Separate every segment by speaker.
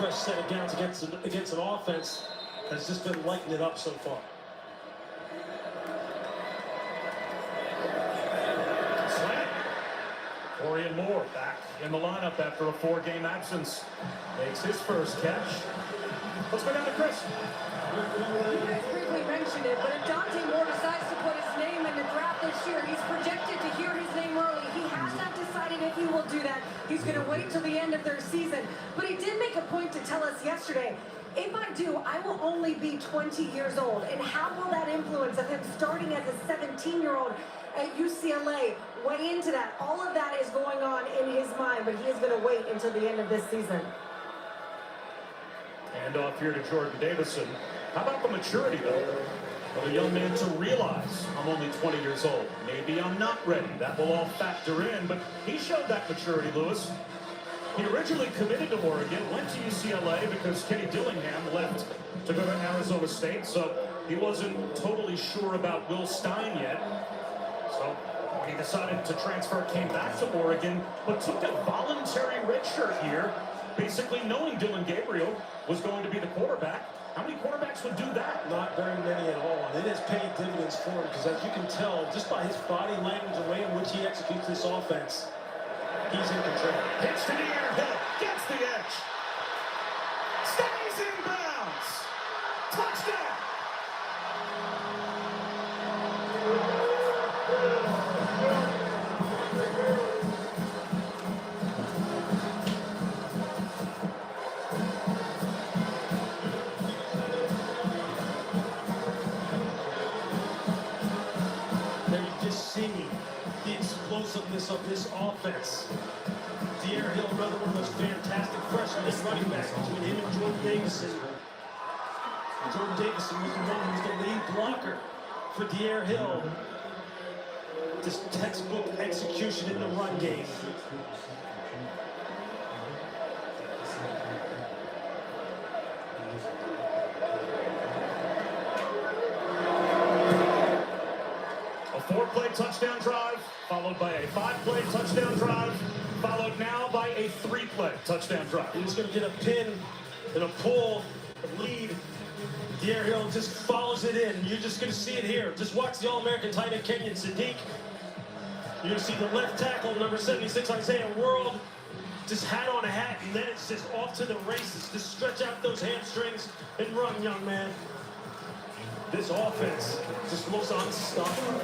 Speaker 1: fresh set of downs against an offense that's just been lighting it up so far.
Speaker 2: Dante Moore back in the lineup after a 4-game absence. Makes his first catch. Let's go down to Chris.
Speaker 3: You guys briefly mentioned it, but if Dante Moore decides to put his name in the draft this year, he's projected to hear his name early. He has not decided if he will do that. He's going to wait till the end of their season. But he did make a point to tell us yesterday, if I do, I will only be 20 years old. And how will that influence of him starting as a 17-year-old at UCLA weigh into that? All of that is going on in his mind, but he is going to wait until the end of this season.
Speaker 2: And off here to Jordan Davison. How about the maturity, though, of a young man to realize I'm only 20 years old. Maybe I'm not ready. That will all factor in, but he showed that maturity, Lewis. He originally committed to Oregon, went to UCLA because Kenny Dillingham left to go to Arizona State, so he wasn't totally sure about Will Stein yet. So when he decided to transfer, came back to Oregon, but took a voluntary redshirt here, basically knowing Dylan Gabriel was going to be the quarterback. How many quarterbacks would do that?
Speaker 1: Not very many at all. And it has paid dividends for him because, as you can tell, just by his body language, the way in which he executes this offense, he's in control.
Speaker 2: Pitch to the air, hit, gets the edge. Stays in bounds. Touchdown.
Speaker 1: Explosiveness of this offense. De'Aaron Hill, another one of those fantastic freshmen running backs between him and Jordan Davison. Jordan Davison was the one who was the lead blocker for De'Aaron Hill. Just textbook execution in the run game.
Speaker 2: A 4-play touchdown drive, followed by a 5-play touchdown drive, followed now by a 3-play touchdown drive.
Speaker 1: He's going to get a pin and a pull, a lead. De'Aaron Hill just follows it in. You're just going to see it here. Just watch the All-American tight end Kenyon Sadiq. You're going to see the left tackle, number 76, Isaiah World, just hat on a hat, and then it's just off to the races. Just stretch out those hamstrings and run, young man. This offense just looks unstoppable.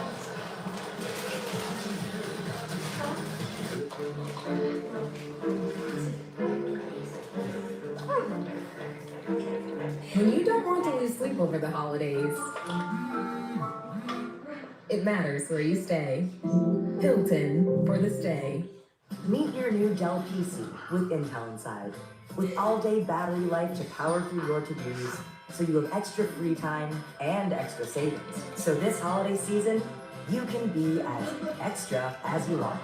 Speaker 4: When you don't want to lose sleep over the holidays, it matters where you stay. Hilton for the stay.
Speaker 5: Meet your new Dell PC with Intel inside. With all-day battery life to power through your to-dos, so you have extra free time and extra savings. So this holiday season, you can be as extra as you want.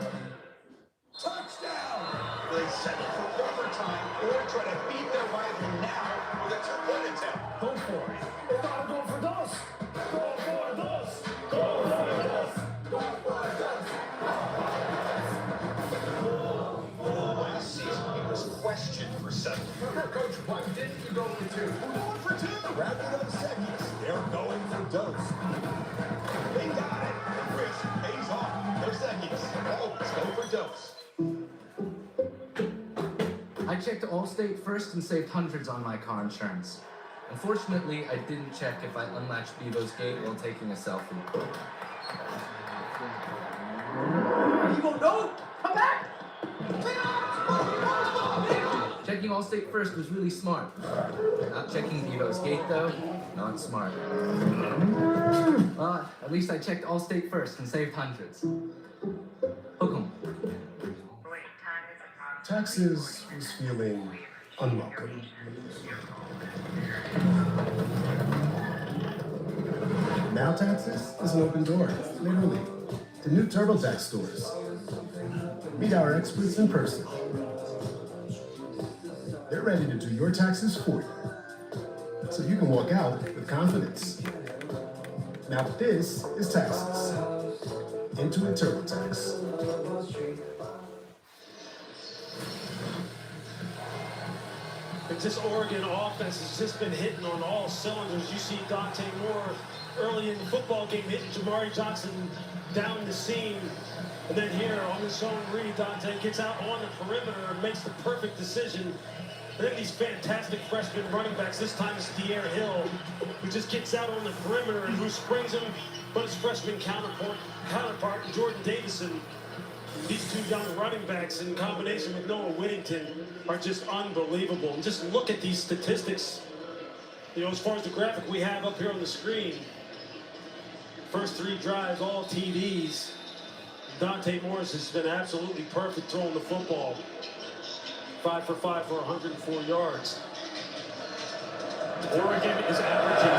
Speaker 6: Touchdown! They settle for overtime or try to beat their rival now with a two-point attempt.
Speaker 1: Go for it. They gotta go for those. Go for those. Go for those. Go for those.
Speaker 6: Last season, he was questioned for 7.
Speaker 7: Coach, why didn't you go for 2?
Speaker 6: We're going for 2.
Speaker 7: Rather than seconds, they're going for dose.
Speaker 6: They got it. The risk pays off. No seconds. Always go for dose.
Speaker 8: I checked Allstate first and saved hundreds on my car insurance. Unfortunately, I didn't check if I unlatched Bevo's gate while taking a selfie.
Speaker 1: You gonna go? Come back!
Speaker 8: Checking Allstate first was really smart. Not checking Bevo's gate, though, not smart. Well, at least I checked Allstate first and saved hundreds. Hook 'em.
Speaker 7: Texas was feeling unwelcome. Now Texas is an open door, literally, to new TurboTax stores. Meet our experts in person. They're ready to do your taxes for you, so you can walk out with confidence. Now this is Texas. Intuit TurboTax.
Speaker 1: this Oregon offense has just been hitting on all cylinders. You see Dante Moore early in the football game hitting Jamari Johnson down the seam. And then here on the zone read, Dante gets out on the perimeter and makes the perfect decision. And then these fantastic freshman running backs, this time it's Dier Hill, who just gets out on the perimeter and who springs him, but his freshman counterpart, Jordan Davison. These two young running backs in combination with Noah Whittington are just unbelievable. And just look at these statistics. You know, as far as the graphic we have up here on the screen, first 3 drives, all TDs. Dante Moore has been absolutely perfect throwing the football. 5 for 5 for 104 yards.
Speaker 2: Oregon is averaging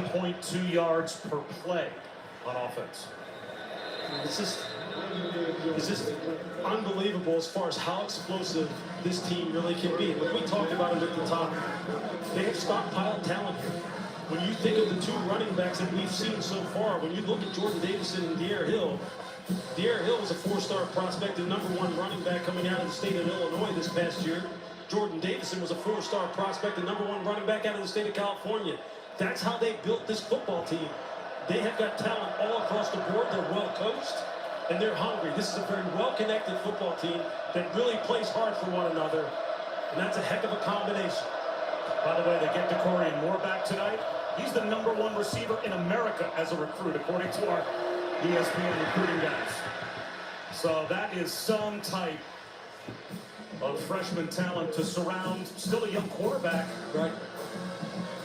Speaker 2: 17.2 yards per play on offense.
Speaker 1: It's just unbelievable as far as how explosive this team really can be. When we talked about it at the top, they have stockpiled talent here. When you think of the 2 running backs that we've seen so far, when you look at Jordan Davison and Dier Hill was a 4-star prospect and #1 running back coming out of the state of Illinois this past year. Jordan Davison was a 4-star prospect and #1 running back out of the state of California. That's how they built this football team. They have got talent all across the board. They're well coached and they're hungry. This is a very well-connected football team that really plays hard for one another. And that's a heck of a combination.
Speaker 2: By the way, they get Dacorian Moore back tonight. He's the #1 receiver in America as a recruit, according to our ESPN recruiting guys. So that is some type of freshman talent to surround still a young quarterback.
Speaker 1: Right.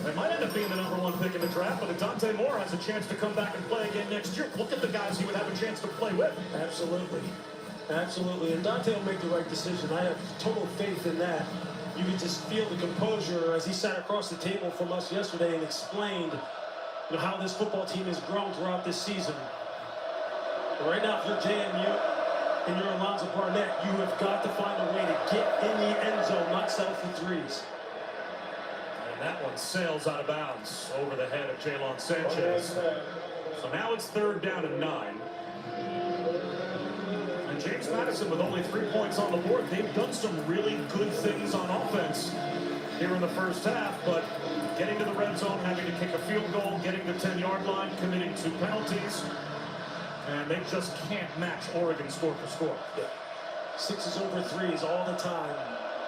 Speaker 2: They might end up being the #1 pick in the draft, but if Dante Moore has a chance to come back and play again next year, look at the guys he would have a chance to play with.
Speaker 1: Absolutely. Absolutely. And Dante will make the right decision. I have total faith in that. You could just feel the composure as he sat across the table from us yesterday and explained, you know, how this football team has grown throughout this season. But right now, if you're JMU and you're Alonzo Barnett, you have got to find a way to get in the end zone, not settle for 3s.
Speaker 2: And that one sails out of bounds over the head of Jalen Sanchez. So now it's 3rd down and 9. And James Madison with only 3 points on the board. They've done some really good things on offense here in the first half, but getting to the red zone, having to kick a field goal, getting the 10-yard line, committing 2 penalties, and they just can't match Oregon score for score.
Speaker 1: Yeah. 6s over 3s all the time.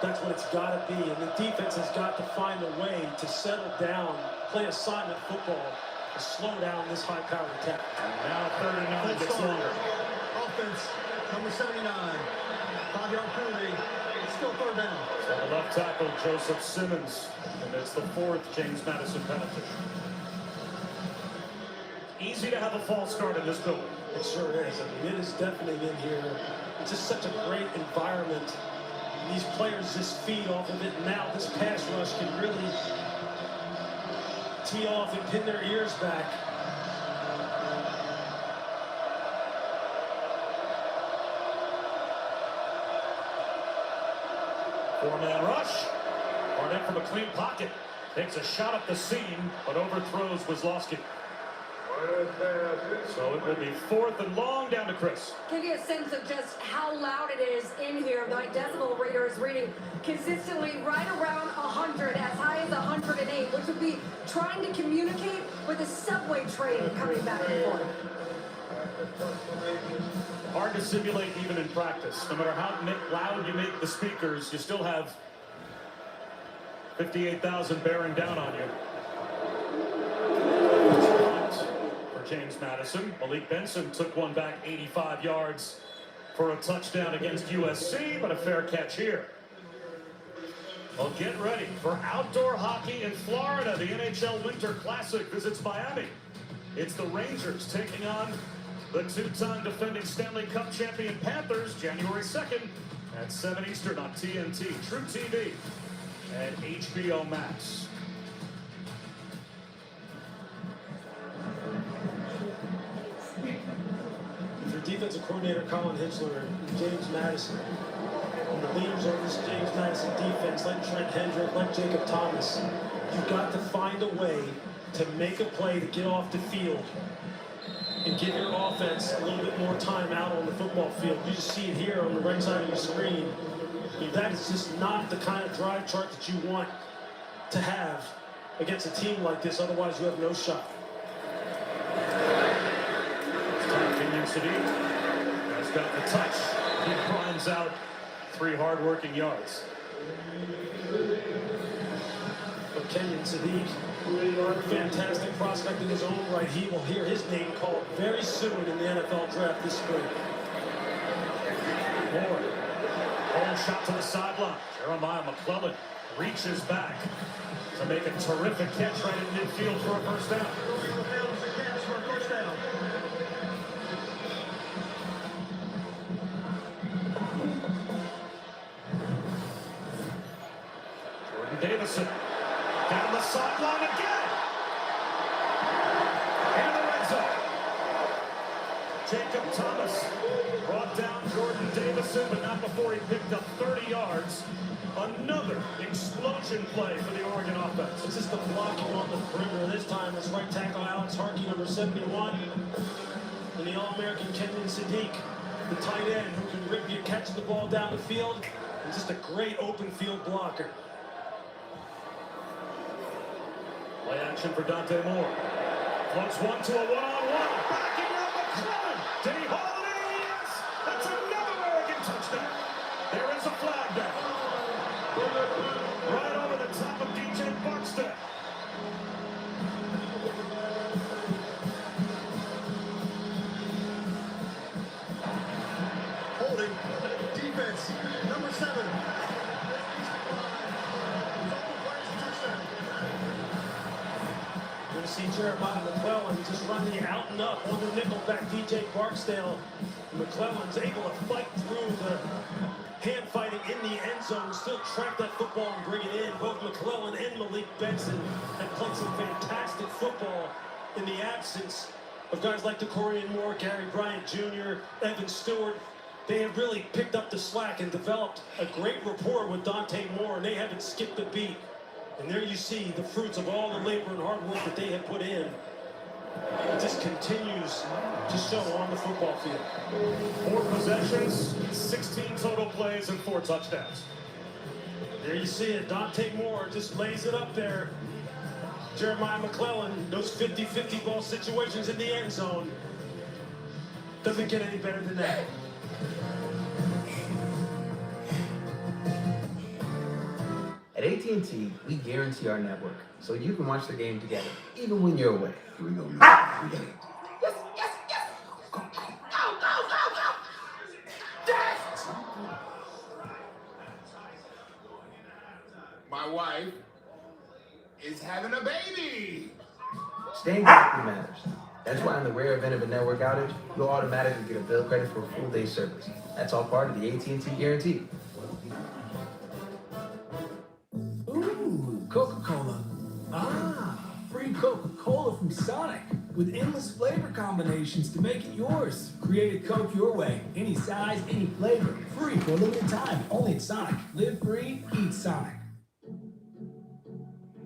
Speaker 1: That's what it's got to be. And the defense has got to find a way to settle down, play assignment football, to slow down this high-powered attack.
Speaker 2: And now 3rd and 9 gets longer.
Speaker 6: Offense, number 79. 5-yard penalty. It's still 3rd down.
Speaker 2: So the left tackle, Joseph Simmons, and it's the 4th James Madison penalty. Easy to have a false start in this building.
Speaker 1: It sure is. I mean, it is definitely in here. It's just such a great environment. These players just feed off of it. Now this pass rush can really tee off and pin their ears back.
Speaker 2: Four-man rush. Barnett from a clean pocket. Takes a shot at the seam, but overthrows Wisłowski. So it will be 4th and long down to Chris.
Speaker 3: Give you a sense of just how loud it is in here. My decibel reader is reading consistently right around 100, as high as 108, which would be trying to communicate with a subway train coming back and forth.
Speaker 2: Hard to simulate even in practice. No matter how loud you make the speakers, you still have 58,000 bearing down on you. James Madison. Malik Benson took one back 85 yards for a touchdown against USC, but a fair catch here. Well, get ready for outdoor hockey in Florida. The NHL Winter Classic visits Miami. It's the Rangers taking on the 2-time defending Stanley Cup champion Panthers, January 2nd at 7 Eastern on TNT, True TV, and HBO Max.
Speaker 1: Defensive coordinator Colin Hitchler and James Madison, and the leaders of this James Madison defense, like Trent Hendrick, like Jacob Thomas, you've got to find a way to make a play to get off the field and give your offense a little bit more time out on the football field. You just see it here on the right side of your screen. I mean, that is just not the kind of drive chart that you want to have against a team like this. Otherwise, you have no shot.
Speaker 2: Kenyon Sadiq has got the touch. He grinds out 3 hard-working yards.
Speaker 1: But Kenyon Sadiq, fantastic prospect in his own right. He will hear his name called very soon in the NFL draft this spring.
Speaker 2: Moore. Home shot to the sideline. Jeremiah McClellan reaches back to make a terrific catch right in midfield for a first down. Jordan Davison down the sideline again. In the red zone. Jacob Thomas brought down Jordan Davison, but not before he picked up 30 yards. Another explosion play for the Oregon offense.
Speaker 1: It's just the blocking on the perimeter. This time it's right tackle Alex Harkey, number 71. And the All-American Kenyon Sadiq, the tight end who can rip you, catch the ball down the field. And just a great open field blocker.
Speaker 2: Play action for Dante Moore. Floats one to a one-on-one. Backing up McClellan. Did he haul it in? Yes! That's another Oregon touchdown. There is a flag down. Right over the top of DJ Buxton.
Speaker 6: Holding. Defense. Number 7.
Speaker 1: You're going to see Jeremiah McClellan just running out and up on the nickelback DJ Barksdale. McClellan's able to fight through the hand fighting in the end zone, still track that football and bring it in. Both McClellan and Malik Benson have played some fantastic football in the absence of guys like Dante Moore, Gary Bryant Jr., Evan Stewart. They have really picked up the slack and developed a great rapport with Dante Moore, and they haven't skipped a beat. And there you see the fruits of all the labor and hard work that they have put in. It just continues to show on the football field.
Speaker 2: 4 possessions, 16 total plays, and 4 touchdowns.
Speaker 1: There you see it. Dante Moore just lays it up there. Jeremiah McClellan, those 50-50 ball situations in the end zone. Doesn't get any better than that.
Speaker 9: At AT&T, we guarantee our network, so you can watch the game together, even when you're away.
Speaker 7: Here we go.
Speaker 9: Yes, yes, yes! Go, go, go, go, go, go! Yes!
Speaker 10: My wife is having a baby.
Speaker 9: Staying connected matters. That's why in the rare event of a network outage, you'll automatically get a bill credit for a full day's service. That's all part of the AT&T guarantee.
Speaker 11: Ooh, Coca-Cola. Ah, free Coca-Cola from Sonic with endless flavor combinations to make it yours. Create a Coke your way, any size, any flavor, free for a limited time, only at Sonic. Live free, eat Sonic.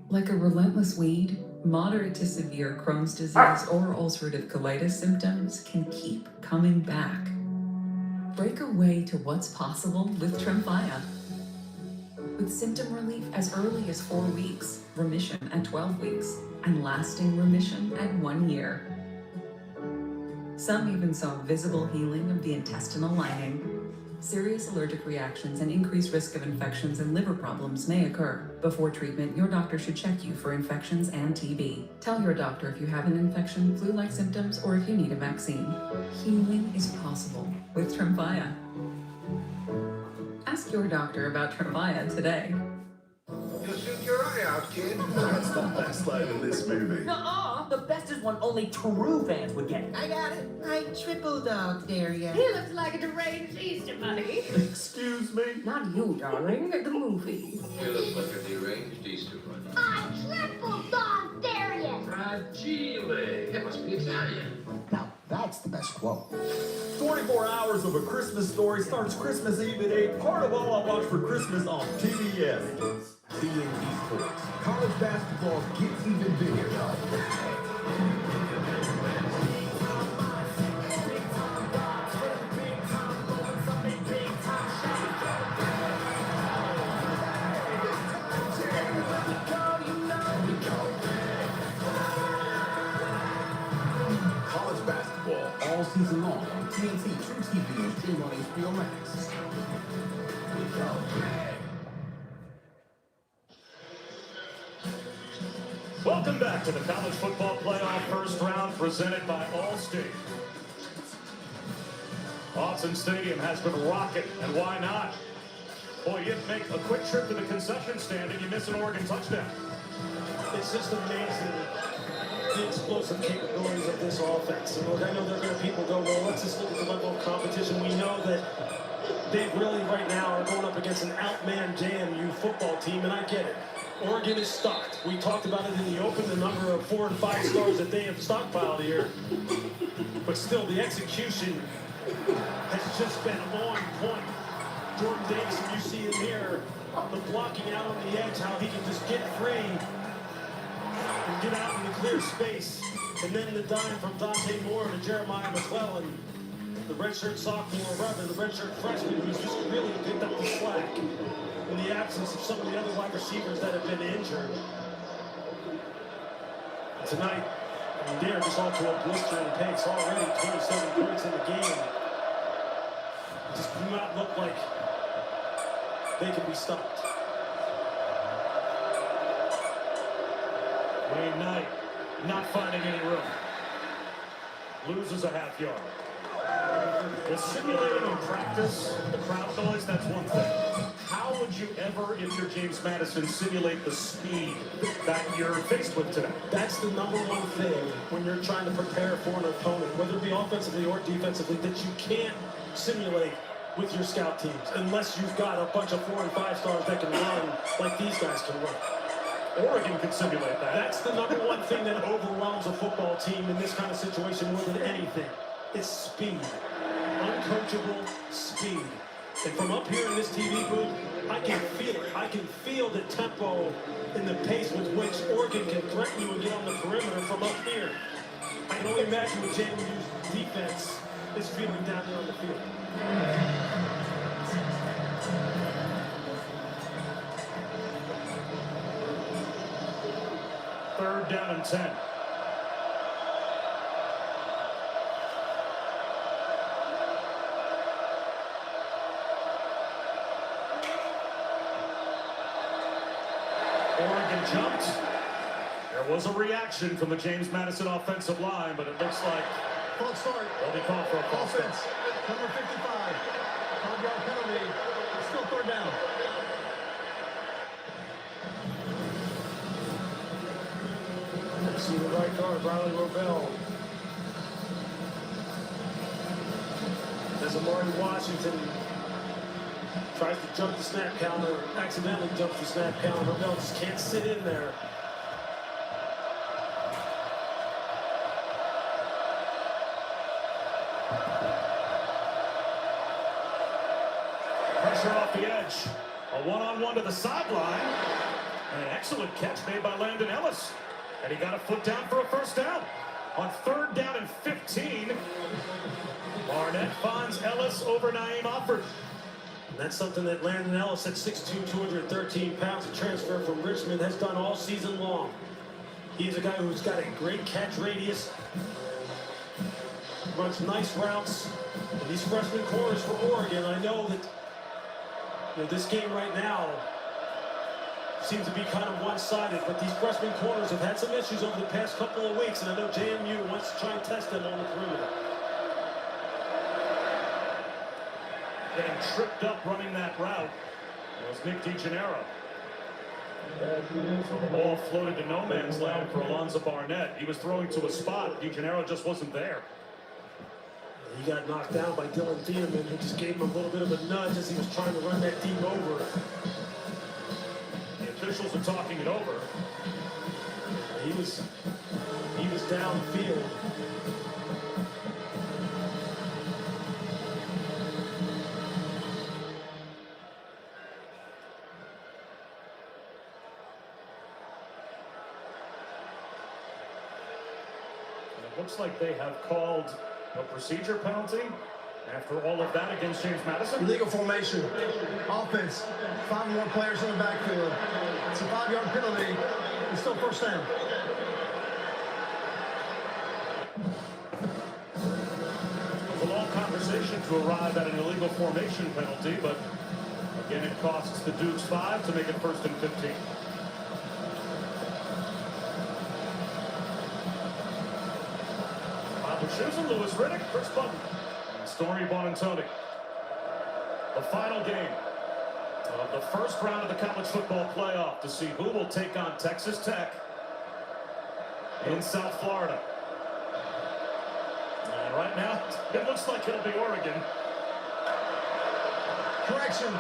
Speaker 4: Like a relentless weed, moderate to severe Crohn's disease or ulcerative colitis symptoms can keep coming back. Break away to what's possible with Tremfya. With symptom relief as early as 4 weeks, remission at 12 weeks, and lasting remission at 1 year. Some even saw visible healing of the intestinal lining. Serious allergic reactions and increased risk of infections and liver problems may occur. Before treatment, your doctor should check you for infections and TB. Tell your doctor if you have an infection, flu-like symptoms, or if you need a vaccine. Healing is possible with Tremfya. Ask your doctor about Tremfya today.
Speaker 10: You'll shoot your eye out, kid.
Speaker 6: That's the best line in this movie.
Speaker 5: Nuh-uh. The best is one only true fans would get.
Speaker 10: I got it. I triple dog dare ya.
Speaker 3: He looks like a deranged Easter bunny.
Speaker 6: Excuse me?
Speaker 3: Not you, darling. The movie.
Speaker 12: You look like a deranged Easter bunny.
Speaker 13: I triple dog dare you.
Speaker 12: Fragile. That must be Italian.
Speaker 10: Now, that's the best quote.
Speaker 14: 24 hours of A Christmas Story starts Christmas Eve at 8. Part of all I watch for Christmas on TBS. TNT Sports. College basketball gets even bigger.
Speaker 11: AT&T True TV and stream on HBO Max.
Speaker 2: Welcome back to the College Football Playoff First Round presented by Allstate. Autzen Stadium has been rocking, and why not? Boy, you make a quick trip to the concession stand and you miss an Oregon touchdown.
Speaker 1: It's just amazing the explosive capabilities of this offense. And look, I know there are going to people go, well, let's just look at the level of competition. We know that they really right now are going up against an outmanned JMU football team, and I get it. Oregon is stocked. We talked about it in the open, the number of 4 and 5 stars that they have stockpiled here. But still, the execution has just been on point. Jordan Davis, you see him here, the blocking out on the edge, how he can just get free and get out in the clear space. And then the dime from Dante Moore to Jeremiah McClellan, the redshirt sophomore, rather, the redshirt freshman, who's just really picked up the slack in the absence of some of the other wide receivers that have been injured. Tonight, they're just off to a blistering pace already, 27 points in the game. Just do not look like they can be stopped.
Speaker 2: Wayne Knight not finding any room. Loses a half yard. Well, simulating in practice, the crowd noise, that's one thing. How would you ever, if you're James Madison, simulate the speed that you're faced with today?
Speaker 1: That's the number one thing when you're trying to prepare for an opponent, whether it be offensively or defensively, that you can't simulate with your scout teams unless you've got a bunch of 4 and 5 stars that can run like these guys can run.
Speaker 2: Oregon can simulate that.
Speaker 1: That's the number one thing that overwhelms a football team in this kind of situation more than anything. It's speed. Uncoachable speed. And from up here in this TV booth, I can feel it. I can feel the tempo and the pace with which Oregon can threaten you and get on the perimeter from up here. I can only imagine what JMU's defense is feeling down there on the field.
Speaker 2: Third down and 10. Oregon jumped. There was a reaction from the James Madison offensive line, but it looks like
Speaker 6: False start.
Speaker 2: they'll be called for a false start.
Speaker 6: Offense. Number 55. 5-yard penalty. It's still third down.
Speaker 1: See the right guard, Riley Robel. As Amari Washington tries to jump the snap count, or accidentally jumps the snap count, Robel just can't sit in there.
Speaker 2: Pressure off the edge. A one-on-one to the sideline. And an excellent catch made by Landon Ellis. And he got a foot down for a first down. On third down and 15, Barnett finds Ellis over Naeem Offord.
Speaker 1: And that's something that Landon Ellis at 6'2", 213 pounds, a transfer from Richmond, has done all season long. He is a guy who's got a great catch radius, runs nice routes. And these freshman corners for Oregon, I know that this game right now seems to be kind of one-sided, but these freshman corners have had some issues over the past couple of weeks, and I know JMU wants to try and test them on the perimeter.
Speaker 2: Getting tripped up running that route was Nick DeGennaro. So the ball floated to no man's land for Alonzo Barnett. He was throwing to a spot. DeGennaro just wasn't there.
Speaker 1: He got knocked down by Dylan Thieneman, who just gave him a little bit of a nudge as he was trying to run that deep over.
Speaker 2: The officials are talking it over.
Speaker 1: He was downfield.
Speaker 2: It looks like they have called a procedure penalty after all of that against James Madison.
Speaker 6: Illegal formation. Offense. 5 more players in the backfield. It's a 5-yard penalty. It's still first down.
Speaker 2: It was a long conversation to arrive at an illegal formation penalty, but again, it costs the Dukes 5 to make it 1st and 15. Bob Chusen, Lewis Riddick, Chris Button, and Stormy Bonantoni. The final game of the first round of the college football playoff to see who will take on Texas Tech in South Florida. And right now, it looks like it'll be Oregon.
Speaker 6: Correction,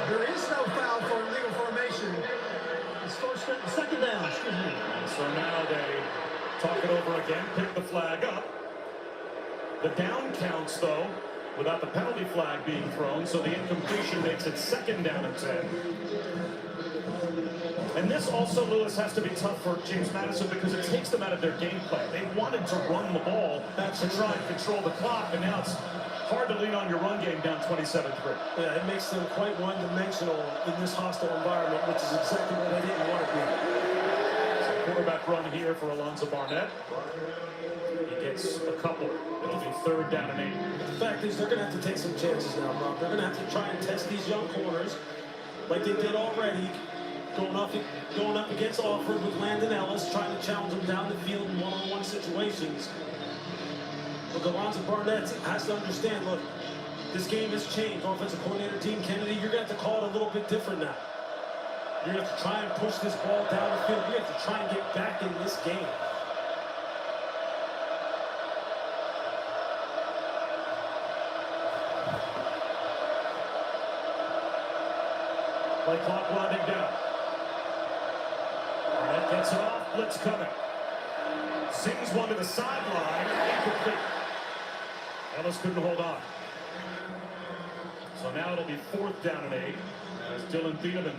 Speaker 6: there is no foul for illegal formation. It's second down, excuse me.
Speaker 2: And so now they talk it over again, pick the flag up. The down counts, though, without the penalty flag being thrown, so the incompletion makes it 2nd down and 10. And this also, Lewis, has to be tough for James Madison because it takes them out of their game plan. They wanted to run the ball to try and control the clock, and now it's hard to lean on your run game down 27-3.
Speaker 1: Yeah, it makes them quite one-dimensional in this hostile environment, which is exactly what they didn't want to be.
Speaker 2: So quarterback run here for Alonzo Barnett. He gets a couple. It'll be 3rd down and 8.
Speaker 1: The fact is, they're going to have to take some chances now, Rob. They're going to have to try and test these young corners like they did already, going up against Alford with Landon Ellis, trying to challenge him down the field in one-on-one situations. Look, Alonzo Barnett has to understand, look, this game has changed. Offensive coordinator Dean Kennedy, you're going to have to call it a little bit different now. You're going to have to try and push this ball down the field. You have to try and get back in this game.
Speaker 2: Play clock winding down. Barnett gets it off. Blitz coming. Sings one to the sideline. Incomplete. Ellis couldn't hold on. So now it'll be 4th down and 8 as Dylan Thieneman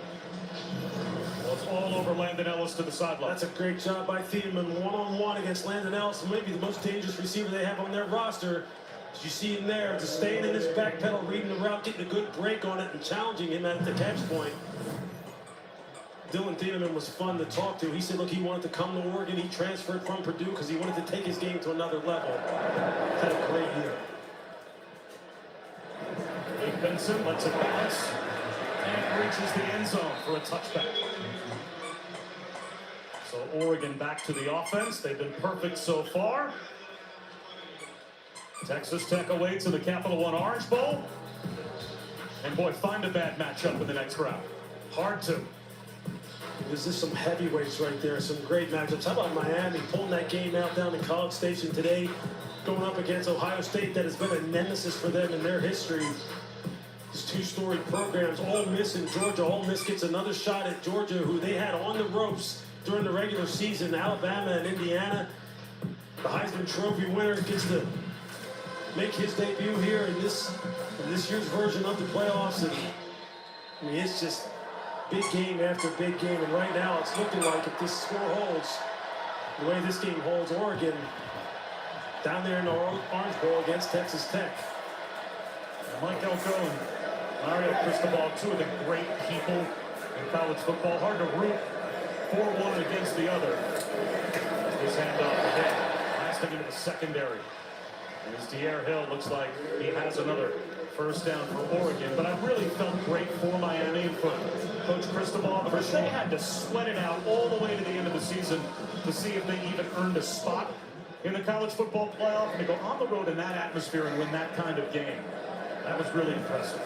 Speaker 2: was all over Landon Ellis to the sideline.
Speaker 1: That's a great job by Thieneman, one-on-one against Landon Ellis, maybe the most dangerous receiver they have on their roster. As you see him there, just staying in his back pedal, reading the route, getting a good break on it, and challenging him at the catch point. Dylan Thieneman was fun to talk to. He said, look, he wanted to come to Oregon. He transferred from Purdue because he wanted to take his game to another level. Had a great year.
Speaker 2: Malik Benson lets it bounce and reaches the end zone for a touchback. So Oregon back to the offense. They've been perfect so far. Texas Tech awaits in the Capital One Orange Bowl. And boy, find a bad matchup in the next round. Hard to.
Speaker 1: There's just some heavyweights right there, some great matchups. How about Miami pulling that game out down in College Station today, going up against Ohio State, that has been a nemesis for them in their history. These 2-story programs, Ole Miss and Georgia. Ole Miss gets another shot at Georgia, who they had on the ropes during the regular season. Alabama and Indiana. The Heisman Trophy winner gets to make his debut here in this year's version of the playoffs. And I mean, it's just big game after big game, and right now it's looking like if this score holds, the way this game holds, Oregon down there in the Orange Bowl against Texas Tech.
Speaker 2: And Mike Elko and Mario Cristobal, 2 of the great people in college football. Hard to root for one against the other. This handoff ahead, blasting into the secondary. And as Tierre Hill looks like he has another 1st down for Oregon, but I really felt great for Miami and for Coach Cristobal because they had to sweat it out all the way to the end of the season to see if they even earned a spot in the college football playoff, and to go on the road in that atmosphere and win that kind of game. That was really impressive.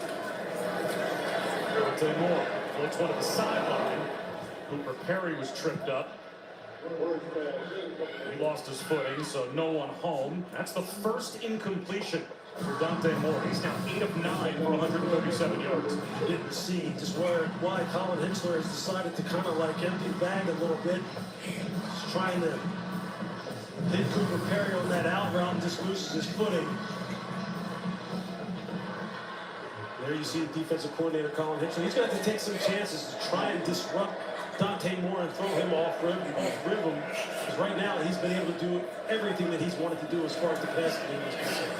Speaker 2: Dante Moore looks one at the sideline. Cooper Perry was tripped up. He lost his footing, so no one home. That's the 1st incompletion for Dante Moore. He's now 8 of 9 for 137 yards.
Speaker 1: You didn't see just why Colin Hitchler has decided to kind of like empty the bag a little bit. He's trying to hit Cooper Perry on that out route and just loses his footing. There you see the defensive coordinator, Colin Hitchler. He's going to have to take some chances to try and disrupt Dante Moore and throw him off rhythm. Because right now he's been able to do everything that he's wanted to do as far as the passing game is concerned.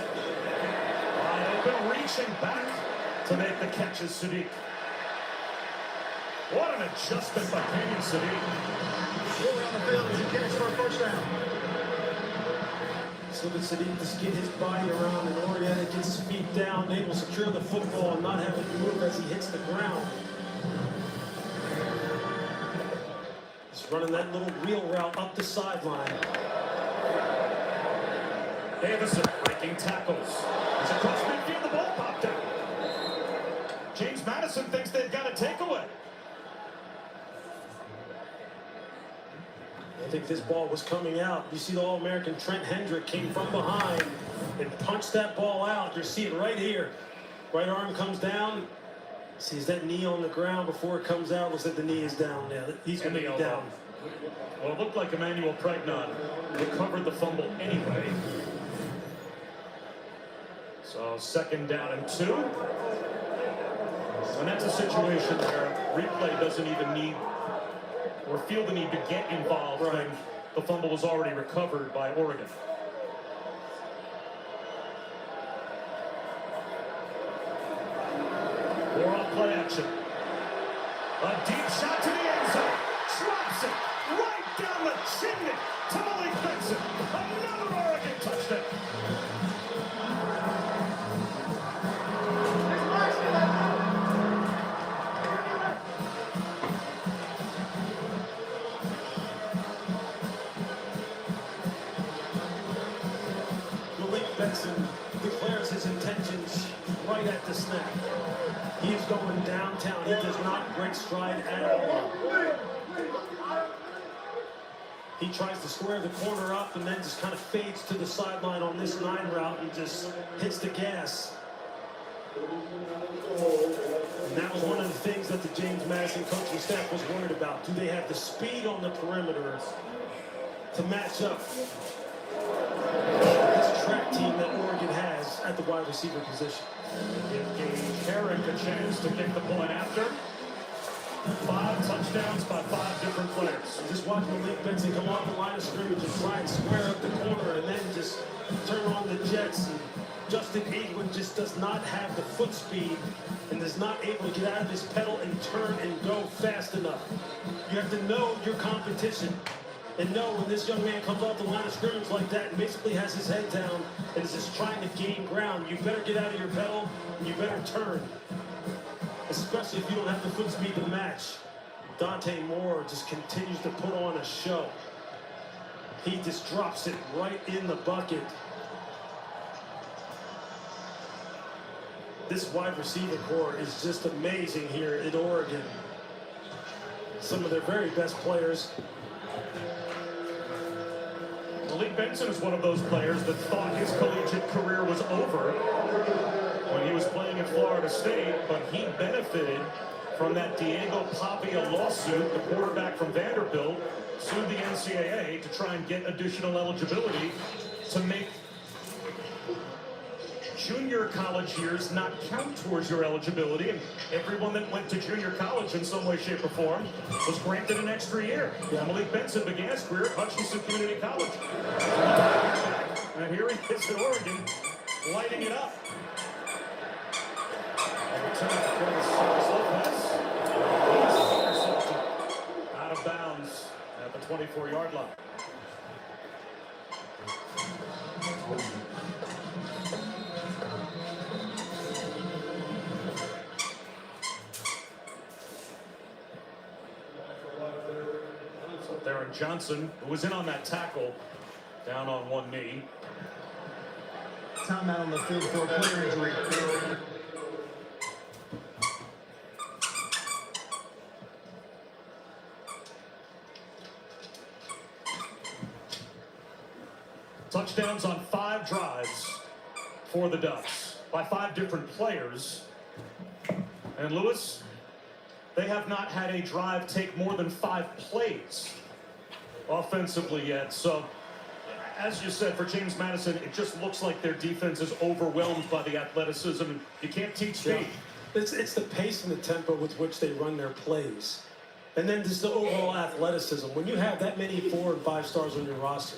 Speaker 2: Wide open, reaching back to make the catches, Sadiq. What an adjustment by Kenyon Sadiq.
Speaker 6: Really on the field as he catches for a 1st down.
Speaker 1: chance. Look at Sadiq just get his body around and orient, gets his feet down, able to secure the football and not have it move as he hits the ground. Just running that little wheel route up the sideline.
Speaker 2: Davison breaking tackles. He's across midfield, the ball popped out. James Madison thinks they've got a takeaway.
Speaker 1: I think this ball was coming out. You see the All-American Trent Hendrick came from behind and punched that ball out. You see it right here. Right arm comes down. Sees that knee on the ground before it comes out. Looks like the knee is down now. He's going to be down.
Speaker 2: Well, it looked like Emmanuel Pregnon recovered the fumble anyway. So 2nd down and 2. And that's a situation where replay doesn't even need or feel the need to get involved when the fumble was already recovered by Oregon. More on play action. A deep shot to the end zone. Drops it right down the chimney to Malik Benson. Another Oregon touchdown.
Speaker 1: Benson declares his intentions right at the snap. He is going downtown. He does not break stride at all. He tries to square the corner up and then just kind of fades to the sideline on this 9 route and just hits the gas. And that was one of the things that the James Madison coaching staff was worried about. Do they have the speed on the perimeter to match up this track team that Oregon has at the wide receiver position?
Speaker 2: Give Herrick a chance to kick the point after. 5 touchdowns by 5 different players.
Speaker 1: Just watch Malik Benson come off the line of scrimmage and try and square up the corner and then just turn on the jets. And Justin Eaglin just does not have the foot speed and is not able to get out of his pedal and turn and go fast enough. You have to know your competition and know when this young man comes off the line of scrimmage like that and basically has his head down and is just trying to gain ground. You better get out of your pedal and you better turn, especially if you don't have the foot speed to match. Dante Moore just continues to put on a show. He just drops it right in the bucket. This wide receiver core is just amazing here in Oregon. Some of their very best players.
Speaker 2: Malik Benson is one of those players that thought his collegiate career was over when he was playing at Florida State, but he benefited from that Diego Pavia lawsuit. The quarterback from Vanderbilt sued the NCAA to try and get additional eligibility to make junior college years not count towards your eligibility, and everyone that went to junior college in some way, shape, or form was granted an extra year. Malik Benson began his career at Hutchinson Community College. And here he is at Oregon, lighting it up. Out of bounds at the 24-yard line. Darren Johnson, who was in on that tackle, down on one knee.
Speaker 6: Timeout on the field for a player injury.
Speaker 2: Touchdowns on 5 drives for the Ducks by 5 different players. And Lewis, they have not had a drive take more than 5 plays offensively yet. So, as you said, for James Madison, it just looks like their defense is overwhelmed by the athleticism. You can't teach speed.
Speaker 1: It's the pace and the tempo with which they run their plays. And then just the overall athleticism. When you have that many 4 and 5 stars on your roster,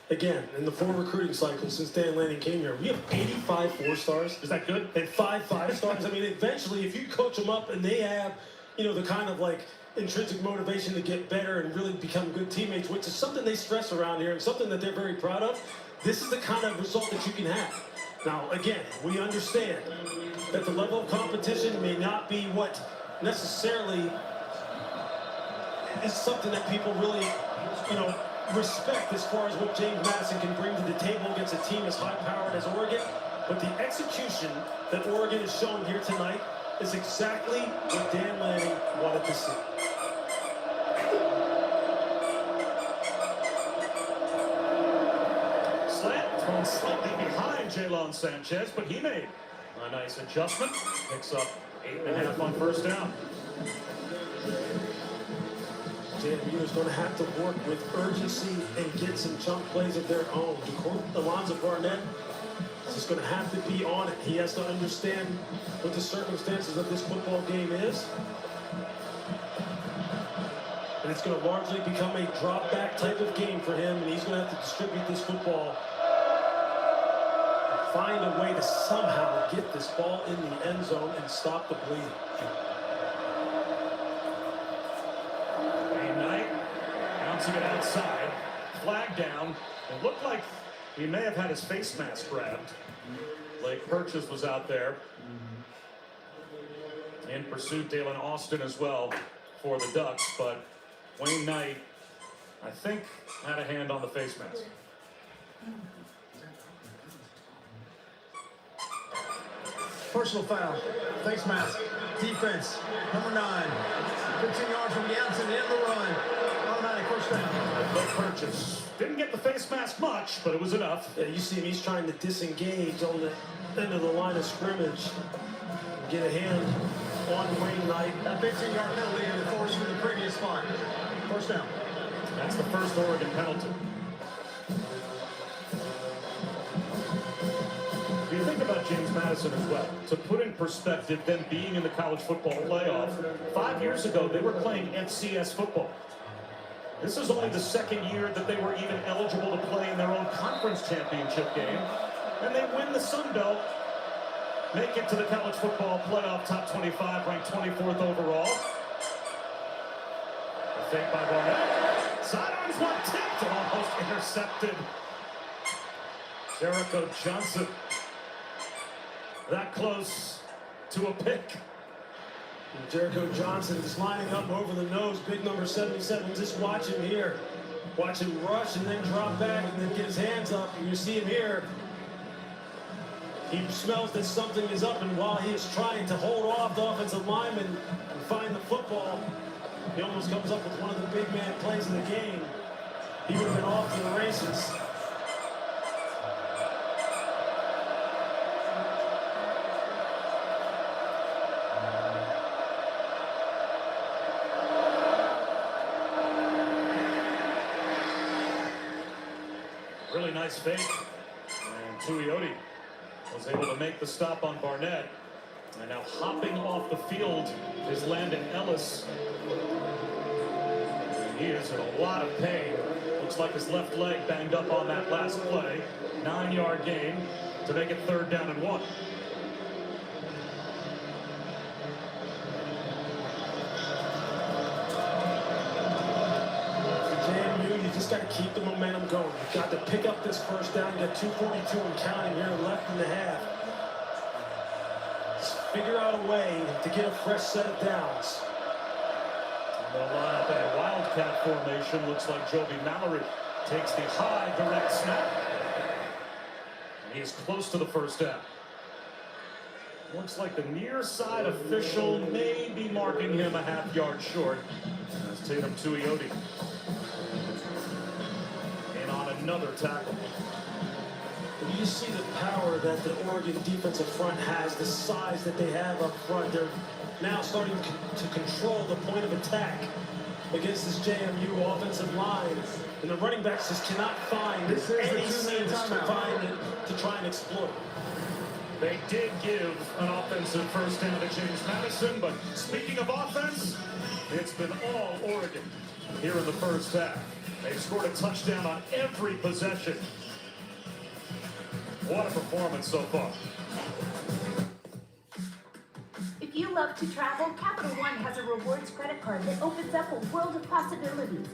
Speaker 1: again, in the 4 recruiting cycles since Dan Lanning came here, we have 85 4 stars.
Speaker 2: Is that good?
Speaker 1: And 5 5 stars. I mean, eventually, if you coach them up and they have, you know, the kind of like intrinsic motivation to get better and really become good teammates, which is something they stress around here and something that they're very proud of. This is the kind of result that you can have. Now, again, we understand that the level of competition may not be what necessarily is something that people really, respect as far as what James Madison can bring to the table against a team as high-powered as Oregon. But the execution that Oregon is showing here tonight is exactly what Dan Lanning wanted to see.
Speaker 2: Slant thrown slightly behind Jalen Sanchez, but he made a nice adjustment. Picks up 8.5 on first down.
Speaker 1: JMU is going to have to work with urgency and get some chunk plays of their own. To quote Alonzo Barnett, he's just going to have to be on it. He has to understand what the circumstances of this football game is. And it's going to largely become a drop-back type of game for him, and he's going to have to distribute this football. Find a way to somehow get this ball in the end zone and stop the bleeding.
Speaker 2: Bouncing it outside, flag down. It looked like he may have had his face mask grabbed. Blake Purchase was out there. In pursuit, Dalen Austin as well for the Ducks, but Wayne Knight, I think, had a hand on the face mask.
Speaker 6: Personal foul, face mask, defense, number 9, 15 yards from Jansen, end the run, automatic first down.
Speaker 2: Blake Purchase didn't get the face mask much, but it was enough.
Speaker 1: Yeah, you see him, he's trying to disengage on the end of the line of scrimmage. Get a hand on Wayne Knight.
Speaker 6: That 15-yard penalty and enforced from the previous spot. First down.
Speaker 2: That's the first Oregon penalty. You think about James Madison as well. To put in perspective, them being in the college football playoff, 5 years ago, they were playing FCS football. This is only the second year that they were even eligible to play in their own conference championship game. And they win the Sun Belt, make it to the college football playoff top 25, ranked 24th overall. A fake by Barnett. Sidearms one tipped and almost intercepted. Jericho Johnson. That close to a pick.
Speaker 1: And Jericho Johnson is lining up over the nose. Big number 77. Just watch him here. Watch him rush and then drop back and then get his hands up. And you see him here. He smells that something is up, and while he is trying to hold off the offensive lineman and find the football, he almost comes up with one of the big man plays of the game. He would have been off to the races.
Speaker 2: Really nice fake. And Tuioti was able to make the stop on Barnett. And now hopping off the field is Landon Ellis. He is in a lot of pain. Looks like his left leg banged up on that last play. 9-yard gain to make it 3rd down and 1.
Speaker 1: Got to keep the momentum going. You've got to pick up this first down. You got 2:42 and counting here left in the half. Just figure out a way to get a fresh set of downs.
Speaker 2: And they'll line up a wildcat formation. Looks like Joby Mallory takes the high direct snap. And he is close to the first down. Looks like the near side official may be marking him a half-yard short. That's Tatum Tuioti. Another tackle.
Speaker 1: You see the power that the Oregon defensive front has, the size that they have up front. They're now starting to control the point of attack against this JMU offensive line. And the running backs just cannot find any seams to try and exploit.
Speaker 2: They did give an offensive first down to James Madison, but speaking of offense, it's been all Oregon here in the first half. They've scored a touchdown on every possession. What a performance so far.
Speaker 13: If you
Speaker 15: you love to travel, Capital One has a rewards credit card that opens up a world of possibilities.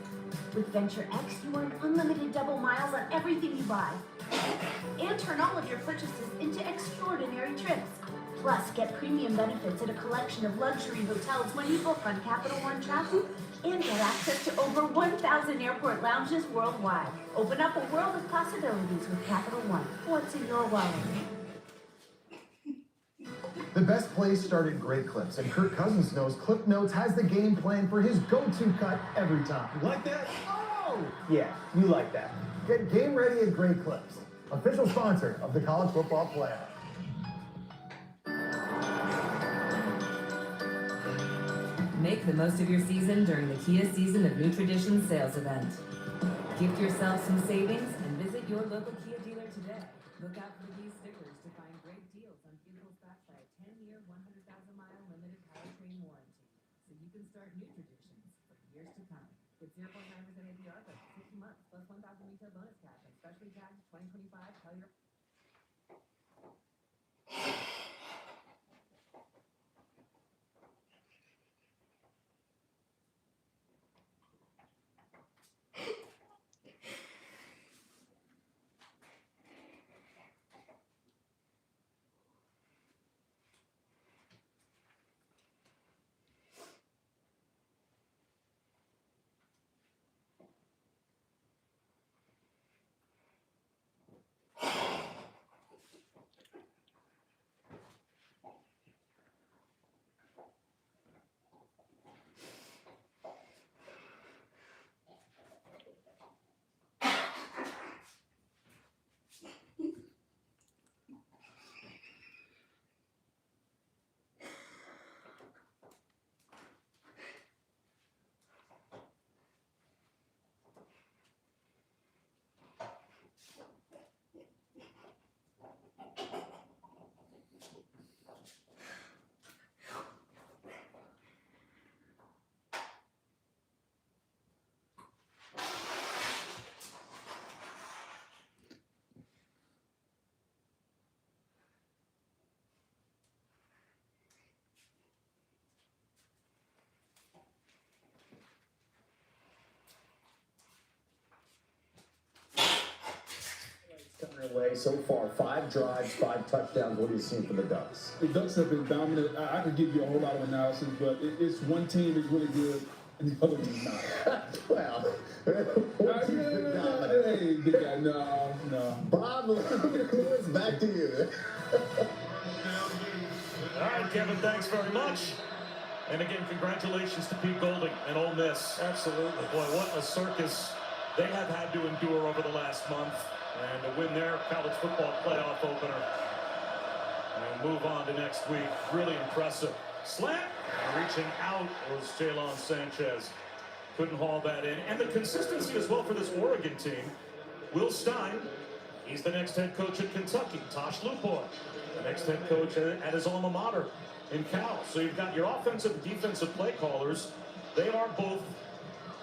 Speaker 15: With Venture X, you earn unlimited double miles on everything you buy. And turn all of your purchases into extraordinary trips. Plus, get premium benefits at a collection of luxury hotels when you book on Capital One Travel. And get access to over 1,000 airport lounges worldwide. Open up a world of possibilities with Capital One. What's in your wallet?
Speaker 16: The best plays start at great clips, and Kirk Cousins knows Clip Notes has the game plan for his go-to cut every time.
Speaker 6: Like that? Oh!
Speaker 16: Yeah, you like that. Get game ready at Great Clips, official sponsor of the College Football Playoff.
Speaker 5: Make the most of your season during the Kia Season of New Traditions sales event. Gift yourself some savings and visit your local Kia dealer today. Look out for these stickers to find great deals on vehicles backed by a 10-year, 100,000-mile limited powertrain warranty. So you can start new traditions for years to come. With 0.9% APR for 60 months, plus 1,000 retail bonus cash and specially tagged 2025. Tell your...
Speaker 17: Coming away so far, 5 drives, 5 touchdowns. What are you seeing from the Ducks?
Speaker 18: The Ducks have been dominant. I could give you a whole lot of analysis, but it's one team is really good and the other one's not.
Speaker 17: Well,
Speaker 18: hey, big guy, no.
Speaker 17: Bob, it's back to you.
Speaker 2: All right, Kevin, thanks very much. And again, congratulations to Pete Golding and Ole Miss.
Speaker 1: Absolutely.
Speaker 2: Boy, what a circus they have had to endure over the last month. And to win their college football playoff opener and move on to next week. Really impressive. Slant. And reaching out was Jalen Sanchez. Couldn't haul that in. And the consistency as well for this Oregon team. Will Stein, he's the next head coach at Kentucky. Tosh Lupoy, the next head coach at his alma mater in Cal. So you've got your offensive and defensive play callers. They are both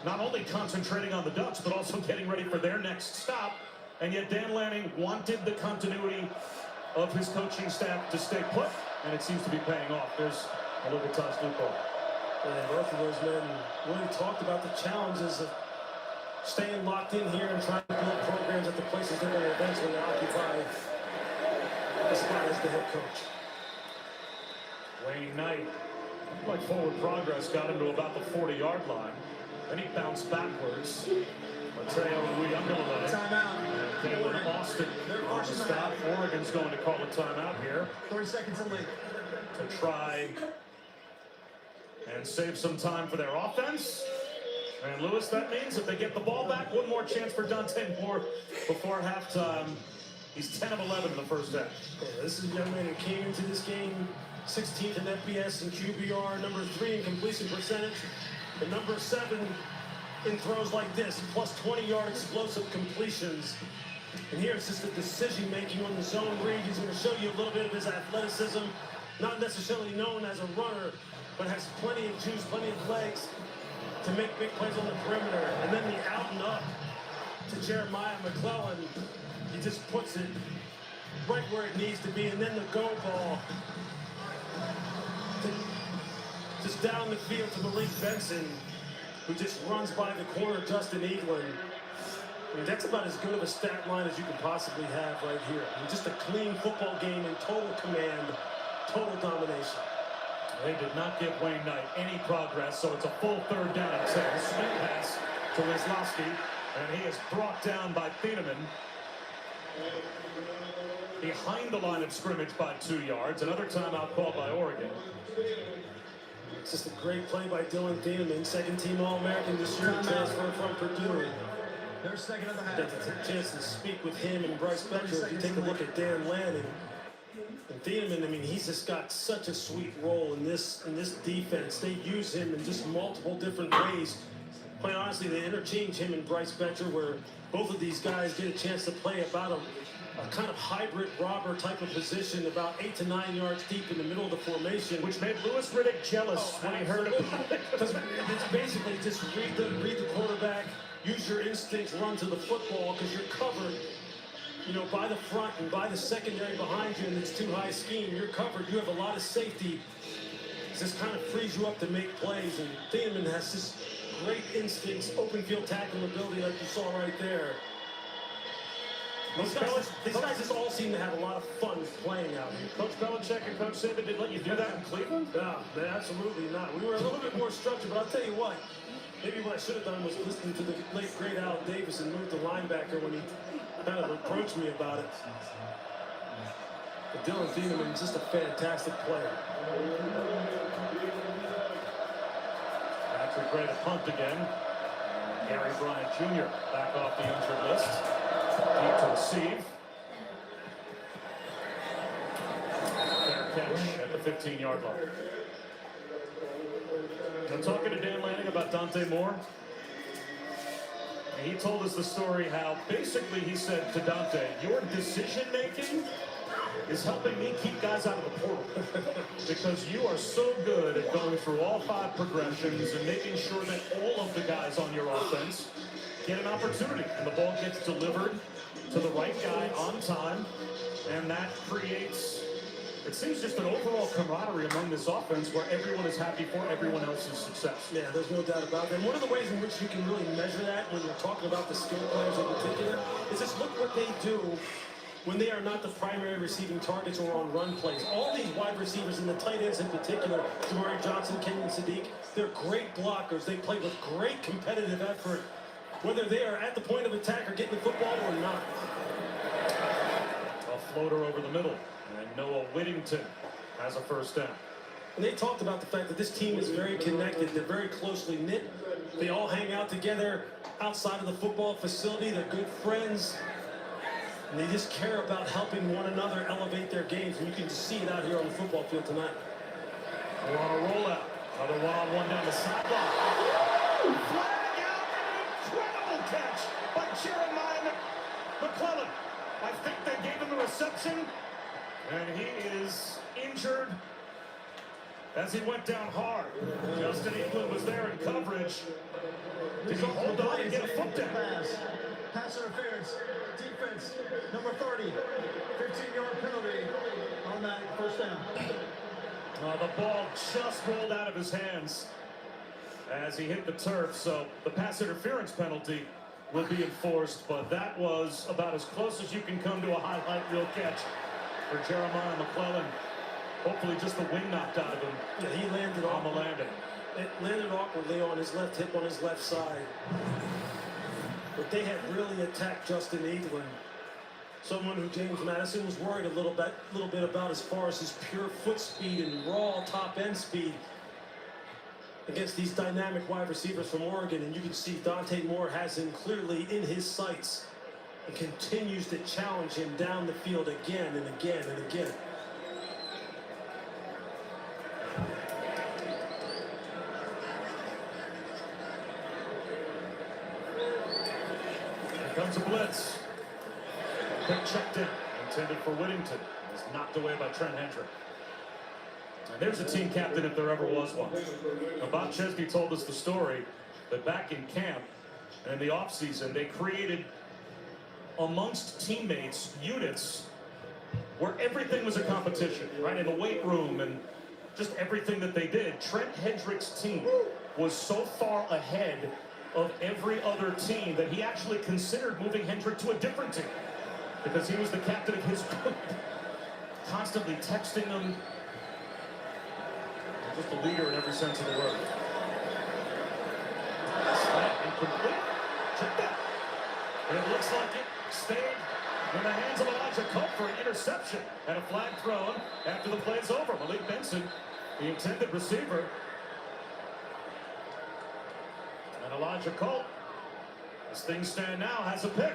Speaker 2: not only concentrating on the Ducks, but also getting ready for their next stop. And yet Dan Lanning wanted the continuity of his coaching staff to stay put, and it seems to be paying off. There's a little Tosh Lupoy.
Speaker 1: And both of those men really talked about the challenges of staying locked in here and trying to build programs at the places they're going to eventually occupy the spot as the head coach.
Speaker 2: Wayne Knight, like forward progress, got him to about the 40-yard line. Then he bounced backwards. Mateo Uyunglele.
Speaker 6: Timeout.
Speaker 2: Taylor Austin on the stop. Oregon's going to call a timeout here.
Speaker 6: 30 seconds in lead.
Speaker 2: To try and save some time for their offense. And Lewis, that means if they get the ball back, one more chance for Dante Moore before halftime. He's 10 of 11 in the first half.
Speaker 1: Yeah, this is a young man who came into this game 16th in FBS and QBR, number 3 in completion percentage, and number 7 in throws like this, plus 20-yard explosive completions. And here it's just the decision-making on the zone read. He's going to show you a little bit of his athleticism, not necessarily known as a runner, but has plenty of juice, plenty of legs to make big plays on the perimeter. And then the out and up to Jeremiah McClellan. He just puts it right where it needs to be. And then the go ball to Just down the field to Malik Benson, who just runs by the corner, Justin Eaglin. I mean, that's about as good of a stat line as you can possibly have right here. I mean, just a clean football game in total command, total domination.
Speaker 2: They did not give Wayne Knight any progress, so it's a full third down. It's a swing pass to Wisłowski, and he is brought down by Thieneman. Behind the line of scrimmage by 2 yards. Another timeout called by Oregon.
Speaker 1: It's just a great play by Dylan Thieneman, second-team All-American this year, transfer from Purdue.
Speaker 6: Their second of the half.
Speaker 1: Got a chance to speak with him and Bryce Betcher. If you take a look at Dan Lanning and Thieneman, I mean, he's just got such a sweet role in this defense. They use him in just multiple different ways. Quite honestly, they interchange him and Bryce Betcher, where both of these guys get a chance to play about a kind of hybrid robber type of position, about 8 to 9 yards deep in the middle of the formation.
Speaker 2: Which made Louis Riddick jealous when he heard about it.
Speaker 1: Because it's basically just read the quarterback, use your instincts, run to the football, because you're covered, you know, by the front and by the secondary behind you, and it's too high scheme. You're covered. You have a lot of safety. It just kind of frees you up to make plays, and Thieneman has this great instincts, open field tackling ability like you saw right there. These guys just all seem to have a lot of fun playing out here.
Speaker 2: Coach Belichick and Coach Saban didn't let you do that in Cleveland?
Speaker 1: No, man, absolutely not. We were a little bit more structured, but I'll tell you what. Maybe what I should have done was listen to the late, great Al Davis and move the linebacker when he kind of approached me about it. But Dylan Thieneman is just a fantastic player.
Speaker 2: Patrick Gray to punt again. Gary Bryant Jr. back off the injured list. Deep to receive. Fair catch at the 15-yard line. I'm talking to Dan Lanning about Dante Moore. And he told us the story how basically he said to Dante, your decision-making is helping me keep guys out of the portal. Because you are so good at going through all 5 progressions and making sure that all of the guys on your offense get an opportunity. And the ball gets delivered to the right guy on time. And that creates, it seems, just an overall camaraderie among this offense where everyone is happy for everyone else's success.
Speaker 1: Yeah, there's no doubt about that. And one of the ways in which you can really measure that when you're talking about the skill players in particular is just look what they do when they are not the primary receiving targets or on run plays. All these wide receivers and the tight ends in particular, Jamari Johnson, Kenyon Sadiq, they're great blockers. They play with great competitive effort, whether they are at the point of attack or getting the football or not.
Speaker 2: A floater over the middle, and Noah Whittington has a first down.
Speaker 1: And they talked about the fact that this team is very connected. They're very closely knit. They all hang out together outside of the football facility. They're good friends. And they just care about helping one another elevate their games. And you can just see it out here on the football field tonight.
Speaker 2: We're on a rollout. Another one-on-one down the sideline. Flag out, and an incredible catch by Jeremiah McClellan. I think they gave him the reception, and he is injured as he went down hard. Justin Eaglin was there in coverage. Did he hold on and get a foot down?
Speaker 6: Pass interference. Defense, number 30. 15-yard penalty. Automatic first down.
Speaker 2: The ball just rolled out of his hands as he hit the turf, so the pass interference penalty will be enforced, but that was about as close as you can come to a highlight reel catch for Jeremiah McClellan. Hopefully just the wind knocked out of him.
Speaker 1: Yeah, he landed
Speaker 2: on the landing.
Speaker 1: It landed awkwardly on his left hip on his left side. But they had really attacked Justin Eaglin. Someone who James Madison was worried a little bit about as far as his pure foot speed and raw top end speed against these dynamic wide receivers from Oregon. And you can see Dante Moore has him clearly in his sights and continues to challenge him down the field again and again and again.
Speaker 2: Here comes a blitz. Quick check down, intended for Whittington. Is knocked away by Trent Hendrick. And there's a team captain if there ever was one. Now, Bob Chesney told us the story that back in camp and in the offseason, they created amongst teammates units where everything was a competition, right? In the weight room and just everything that they did. Trent Hendrick's team was so far ahead of every other team that he actually considered moving Hendrick to a different team because he was the captain of his group, constantly texting them. Just a leader in every sense of the word. Slant incomplete. Check that. And it looks like it stayed in the hands of Elijah Cope for an interception and a flag thrown after the play's over. Malik Benson, the intended receiver. And Elijah Cope, as things stand now, has a pick.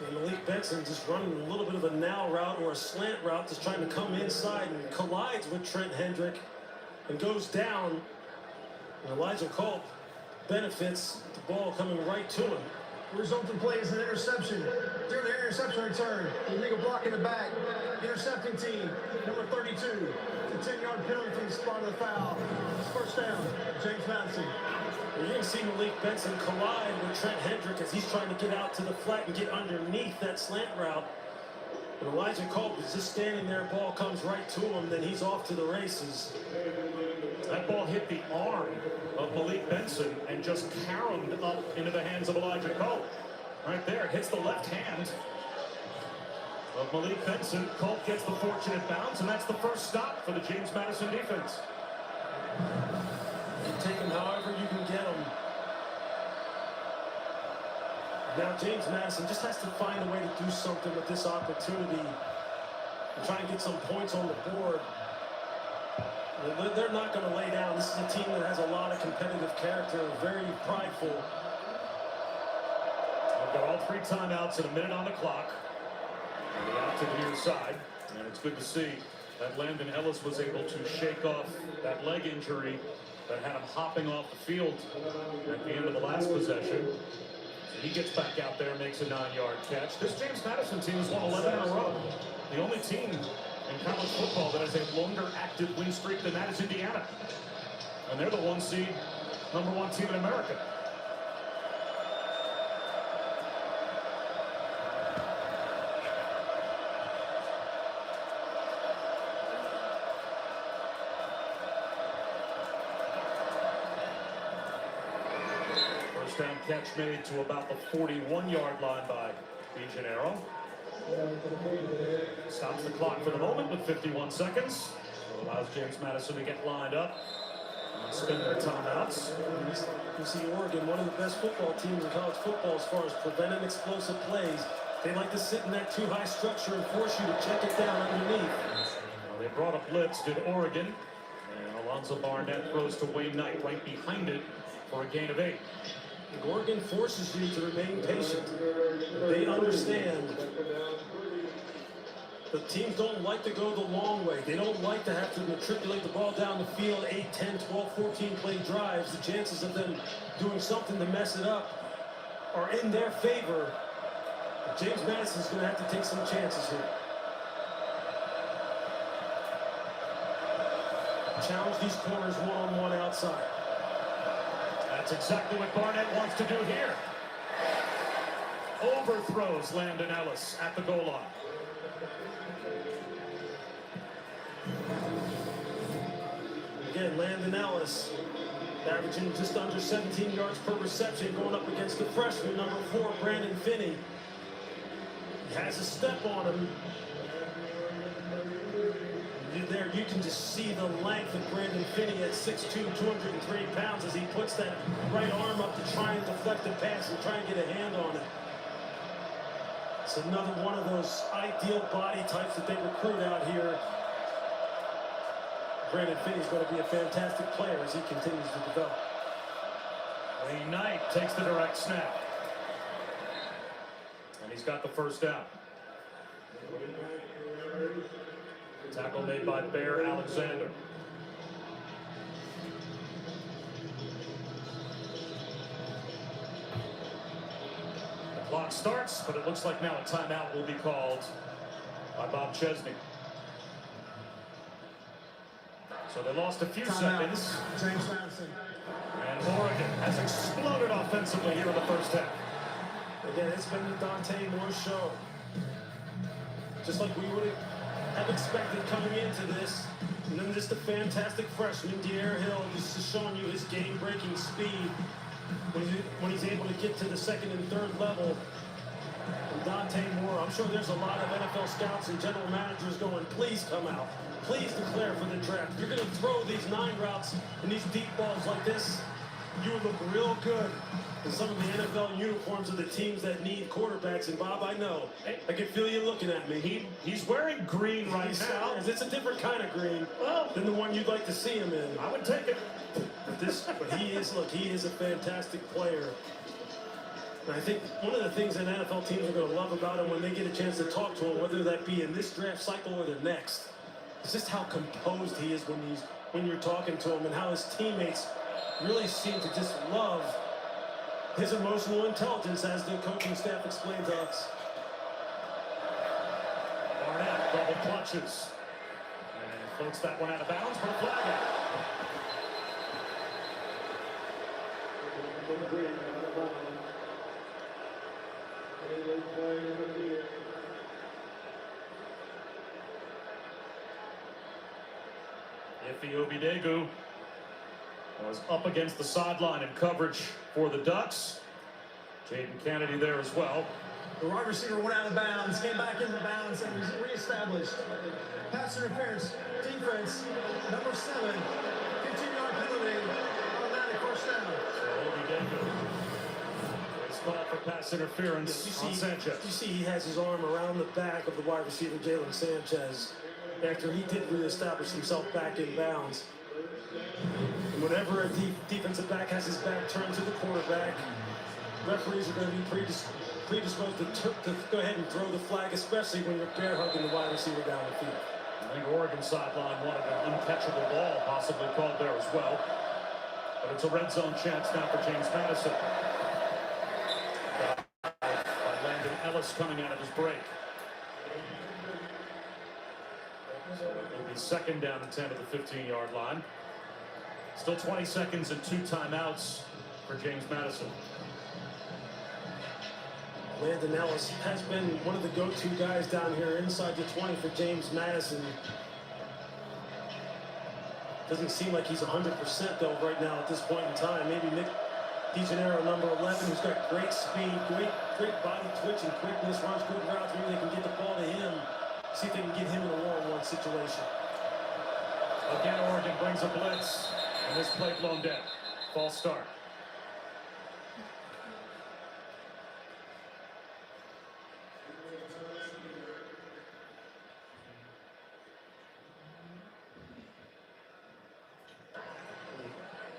Speaker 1: And Malik Benson just running a little bit of a now route or a slant route, just trying to come inside and collides with Trent Hendrick and goes down. And Elijah Cope benefits, the ball coming right to him.
Speaker 6: The resulting play is an interception. During the interception return, illegal block in the back. Intercepting team, number 32. It's a 10-yard penalty from the spot of the foul. It's first down, James Madison.
Speaker 1: You're going to see Malik Benson collide with Trent Hendrick as he's trying to get out to the flat and get underneath that slant route. And Elijah Cope is just standing there, ball comes right to him, then he's off to the races.
Speaker 2: That ball hit the arm of Malik Benson and just caromed up into the hands of Elijah Cope. Right there, it hits the left hand of Malik Benson. Cope gets the fortunate bounce, and that's the first stop for the James Madison defense.
Speaker 1: You take them however you can get them. Now James Madison just has to find a way to do something with this opportunity and try and get some points on the board. They're not going to lay down. This is a team that has a lot of competitive character, very prideful.
Speaker 2: They've got all 3 timeouts and a minute on the clock. And they're out to the near side. And it's good to see that Landon Ellis was able to shake off that leg injury that had him hopping off the field at the end of the last possession. He gets back out there and makes a 9-yard catch. This James Madison team has won 11 in a row. The only team in college football that has a longer active win streak than that is Indiana. And they're the 1 seed, number 1 team in America. Down catch made to about the 41-yard line by DeGennaro. Stops the clock for the moment with 51 seconds. So allows James Madison to get lined up and spend their timeouts.
Speaker 1: You see Oregon, one of the best football teams in college football as far as preventing explosive plays. They like to sit in that too high structure and force you to check it down underneath.
Speaker 2: Well, they brought a blitz, did Oregon. And Alonzo Barnett throws to Wayne Knight right behind it for a gain of 8.
Speaker 1: Oregon forces you to remain patient. They understand the teams don't like to go the long way. They don't like to have to matriculate the ball down the field 8, 10, 12, 14 play drives. The chances of them doing something to mess it up are in their favor. But James Madison's going to have to take some chances here. Challenge these corners one-on-one outside.
Speaker 2: That's exactly what Barnett wants to do here. Overthrows Landon Ellis at the goal line.
Speaker 1: Again, Landon Ellis averaging just under 17 yards per reception, going up against the freshman, number 4, Brandon Finney. He has a step on him. There, you can just see the length of Brandon Finney at 6'2", 203 pounds as he puts that right arm up to try and deflect the pass and try and get a hand on it. It's another one of those ideal body types that they recruit out here. Brandon Finney's going to be a fantastic player as he continues to develop.
Speaker 2: Wayne Knight takes the direct snap. And he's got the first down. Tackle made by Bear Alexander. The clock starts, but it looks like now a timeout will be called by Bob Chesney. So they lost a few seconds.
Speaker 6: James Madison.
Speaker 2: And Oregon has exploded offensively here in the first half.
Speaker 1: Again, it's been the Dante Moore show. Just like we would have expected coming into this. And then just a fantastic freshman, De'Aaron Hill, just showing you his game-breaking speed when he's able to get to the second and third level. And Dante Moore, I'm sure there's a lot of NFL scouts and general managers going, please come out. Please declare for the draft. You're going to throw these 9 routes and these deep balls like this, you would look real good in some of the NFL uniforms of the teams that need quarterbacks. And Bob, I know, I can feel you looking at me.
Speaker 2: He's wearing green right now.
Speaker 1: It's a different kind of green than the one you'd like to see him in.
Speaker 2: I would take it.
Speaker 1: But he is a fantastic player. And I think one of the things that NFL teams are going to love about him when they get a chance to talk to him, whether that be in this draft cycle or the next, is just how composed he is when you're talking to him, and how his teammates really seem to just love his emotional intelligence, as the coaching staff explained to us.
Speaker 2: Barnett double clutches and floats that one out of bounds for a flag out. Ife Obidegu was up against the sideline in coverage for the Ducks. Jaden Kennedy there as well.
Speaker 6: The wide receiver went out of bounds, came back into bounds, and was reestablished. Pass interference, defense, number 7, 15-yard penalty, automatic first down.
Speaker 2: Obidegu is called for pass interference on Sanchez.
Speaker 1: You see he has his arm around the back of the wide receiver, Jalen Sanchez, after he did reestablish himself back in bounds. And whenever a defensive back has his back turned to the quarterback, referees are going to be predisposed to go ahead and throw the flag, especially when you're bear hugging the wide receiver down the field.
Speaker 2: I think Oregon sideline wanted an uncatchable ball possibly called there as well. But it's a red zone chance now for James Madison. By Landon Ellis coming out of his break. So it'll be second down and 10 at the 15-yard line. Still 20 seconds and 2 timeouts for James Madison.
Speaker 1: Landon Ellis has been one of the go-to guys down here inside the 20 for James Madison. Doesn't seem like he's 100% though right now at this point in time. Maybe Nick DeGennaro, number 11, who's got great speed, great body twitch and quickness, runs good routes. Maybe they can get the ball to him, see if they can get him in a one-on-one situation.
Speaker 2: Again, Oregon brings a blitz, and this play blown dead. False start.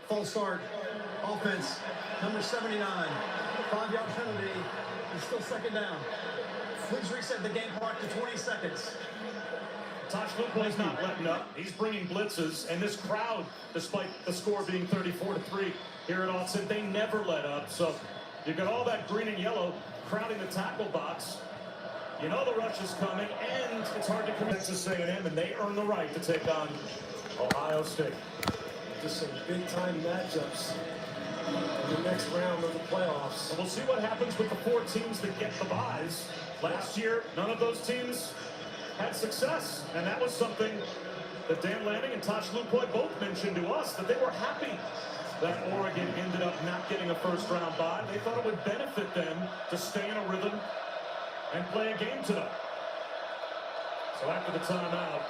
Speaker 6: False start, offense, number 79, 5-yard penalty, it's still second down. Please reset the game clock to 20 seconds.
Speaker 2: Tosh Lupoy's not letting up. He's bringing blitzes, and this crowd, despite the score being 34-3 here at Austin, they never let up. So you've got all that green and yellow crowding the tackle box. You know the rush is coming, and it's hard to commit Texas A&M, and they earn the right to take on Ohio State.
Speaker 1: Just some big-time matchups in the next round of the playoffs.
Speaker 2: And we'll see what happens with the 4 teams that get the byes. Last year, none of those teams had success, and that was something that Dan Lanning and Tosh Lupoy both mentioned to us, that they were happy that Oregon ended up not getting a first-round bye. They thought it would benefit them to stay in a rhythm and play a game tonight. So after the timeout,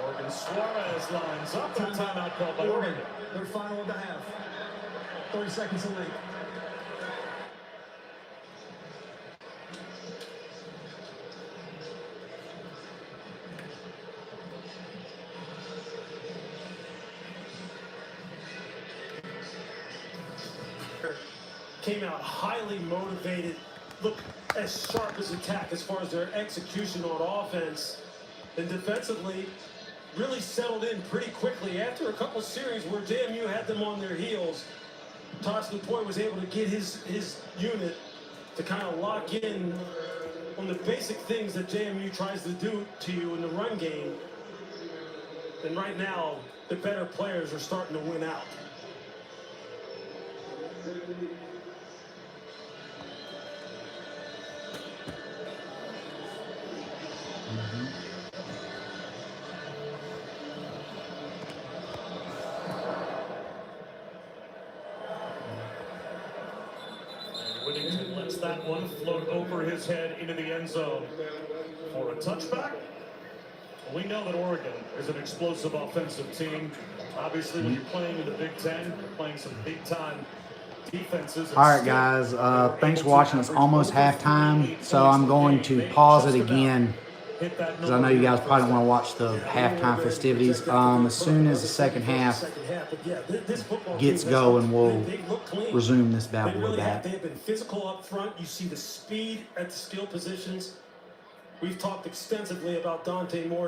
Speaker 2: Oregon Suarez lines up, and a timeout called by Oregon.
Speaker 6: Their final of the half. 30 seconds to late.
Speaker 1: Came out highly motivated, look as sharp as attack as far as their execution on offense, and defensively really settled in pretty quickly. After a couple series where JMU had them on their heels, Tosh Lupoy was able to get his unit to kind of lock in on the basic things that JMU tries to do to you in the run game. And right now, the better players are starting to win out.
Speaker 2: lets that one float over his head into the end zone for a touchback. We know that Oregon is an explosive offensive team. Obviously, when you're playing in the Big Ten, you're playing some big-time defenses.
Speaker 19: All right, guys. Thanks for watching. It's almost halftime, so I'm going to pause it again because I know you guys probably don't want to watch the halftime festivities. As soon as the second half gets going, we'll resume this bad boy back.
Speaker 1: They've been physical up front. You see the speed at the skill positions. We've talked extensively about Dante Moore.